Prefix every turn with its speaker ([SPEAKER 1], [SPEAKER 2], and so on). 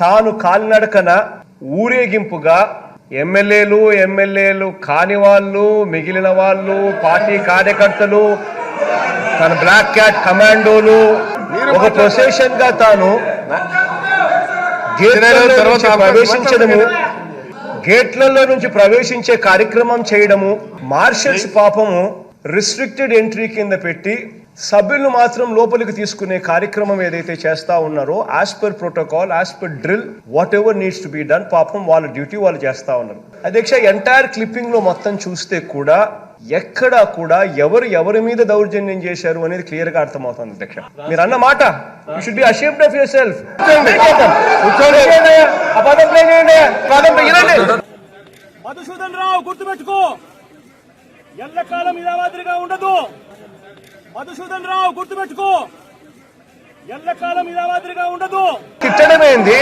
[SPEAKER 1] తాను కాలినడకన ఊరేగింపుగా ఎమ్మెల్యేలు కాని వాళ్ళు, మిగిలిన వాళ్ళు, పార్టీ కార్యకర్తలు, తన బ్లాక్ క్యాట్ కమాండోలు ఒక ప్రొసెషన్ గా తాను గేట్లలో నుంచి ప్రవేశించే కార్యక్రమం చేయడము, మార్షల్స్ పాపము రిస్ట్రిక్టెడ్ ఎంట్రీ కింద పెట్టి సభ్యులను మాత్రం లోపలికి తీసుకునే కార్యక్రమం ఏదైతే చేస్తా ఉన్నారో as per protocol, as per drill, what ever needs to be done, పాపం వాళ్ళ డ్యూటీ వాళ్ళు చేస్తా ఉన్నారు. అధ్యక్ష, ఎంటైర్ క్లిప్పింగ్ లో మొత్తం చూస్తే కూడా ఎక్కడా కూడా ఎవరి మీద దౌర్జన్యం చేశారు అనేది క్లియర్ గా అర్థమవుతుంది. అధ్యక్ష, మీరు అన్న మాట you should be ashamed of yourself.
[SPEAKER 2] Madhusudan Rao గుర్తుపెట్టుకో, ఎల్లకాలం ఇలా మాదిరిగా ఉండదు. మధుసూదన్ రావు గుర్తుపెట్టుకో, ఎల్లకాలం ఇలా మాదిరిగా ఉండదు.
[SPEAKER 1] తిట్టడమేంది?